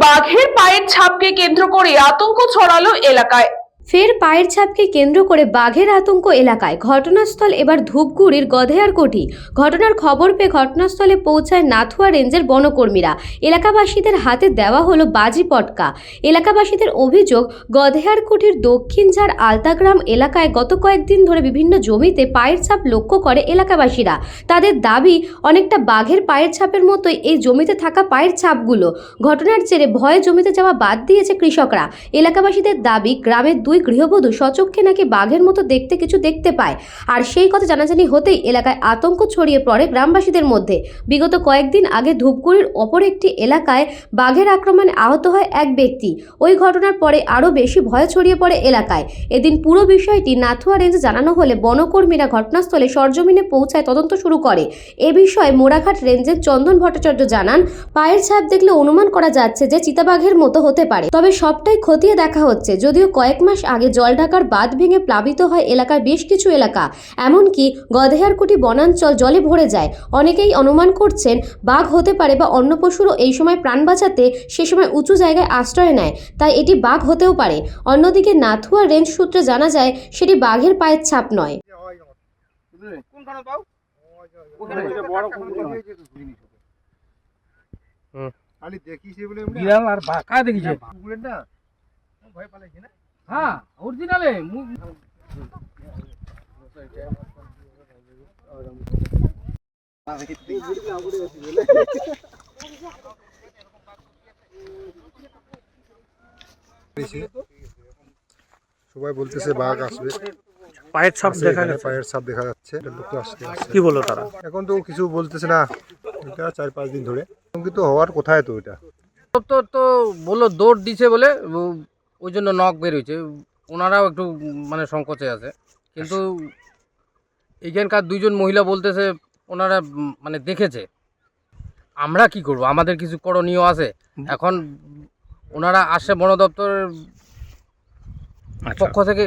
বাঘের পায়ের ছাপকে কেন্দ্র করে আতঙ্ক ছড়ালো এলাকায়। ফের পায়ের ছাপকে কেন্দ্র করে বাঘের আতঙ্ক এলাকায়। ঘটনাস্থল এবার ধূপগুড়ির গধেয়ারকোঠি। ঘটনার খবর পেয়ে ঘটনাস্থলে পৌঁছায় নাথুয়া রেঞ্জের বনকর্মীরা। এলাকাবাসীদের হাতে দেওয়া হলো বাজি পটকা। এলাকাবাসীদের অভিযোগ, গধেয়ারকোঠির দক্ষিণ ঝাড় আলতাগ্রাম এলাকায় গত কয়েকদিন ধরে বিভিন্ন জমিতে পায়ের ছাপ লক্ষ্য করে এলাকাবাসীরা। তাদের দাবি, অনেকটা বাঘের পায়ের ছাপের মতোই এই জমিতে থাকা পায়ের ছাপগুলো। ঘটনার জেরে ভয়ে জমিতে যাওয়া বাদ দিয়েছে কৃষকরা। এলাকাবাসীদের দাবি, গ্রামের 2 গৃহবধূ স্বচক্ষে নাকি বাঘের মতো দেখতে কিছু দেখতে পায়। আর সেই কথা জানাজানি হতেই এলাকায় আতঙ্ক ছড়িয়ে পড়ে গ্রামবাসীদের মধ্যে। বিগত কয়েকদিন আগে ধূপগুড়ির অপর একটি এলাকায় বাঘের আক্রমণে আহত হয় এক ব্যক্তি। ওই ঘটনার পরে আরও বেশি ভয় ছড়িয়ে পড়ে এলাকায়। এদিন পুরো বিষয়টি নাথুয়া রেঞ্জে জানানো হলে বনকর্মীরা ঘটনাস্থলে সরজমিনে পৌঁছায় তদন্ত শুরু করে। এ বিষয়ে মোড়াঘাট রেঞ্জের চন্দন ভট্টাচার্য জানান, পায়ের ছাপ দেখলে অনুমান করা যাচ্ছে যে চিতাবাঘের মতো হতে পারে, তবে সবটাই খতিয়ে দেখা হচ্ছে। যদিও কয়েক মাস আগে জলঢাকার বাঁধ ভেঙে প্লাবিত হয় এলাকার বেশ কিছু এলাকা, এমনকি গধেয়ারকোঠি বনাঞ্চল জলে ভরে যায়। অনেকেই অনুমান করছেন বাঘ হতে পারে বা অন্য পশুরও এই সময় প্রাণ বাঁচাতে সে সময় উঁচু জায়গায় আশ্রয় নেয়, তাই এটি বাঘ হতেও পারে। অন্যদিকে নাথুয়া রেঞ্জ সূত্রে জানা যায় সেটি বাঘের পায়ের ছাপ নয়। হ্যাঁ অরিজিনালে সবাই বলতেছে বাঘ আসবে, পায়ের ছাপ দেখা যাচ্ছে। পায়ের ছাপ দেখা যাচ্ছে। লোক তো আসছে, কি বললো তারা? এখন তো কিছু বলতেছে না, এটা 4-5 দিন ধরে কিন্তু হওয়ার কোথায় তো এটা তো বললো দৌড় দিছে বলে ওই জন্য নখ বের হয়েছে। ওনারাও একটু মানে সংকোচে আছে, কিন্তু এইখানকার 2 জন মহিলা বলতেছে ওনারা মানে দেখেছে। আমরা কি করব, আমাদের কিছু করণীয় আছে। এখন ওনারা আসে বন দপ্তরের পক্ষ থেকে,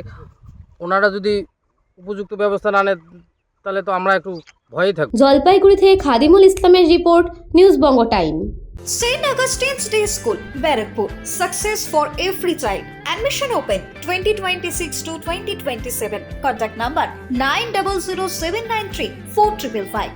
ওনারা যদি উপযুক্ত ব্যবস্থা না নেয় তাহলে তো আমরা একটু ভয়েই থাকব। জলপাইগুড়ি থেকে খাদিমুল ইসলামের report, news Banga time. St. Augustine's Day School, Barakpur. Success for every child. Admission open 2026 to 2027. Contact number 900793 4555.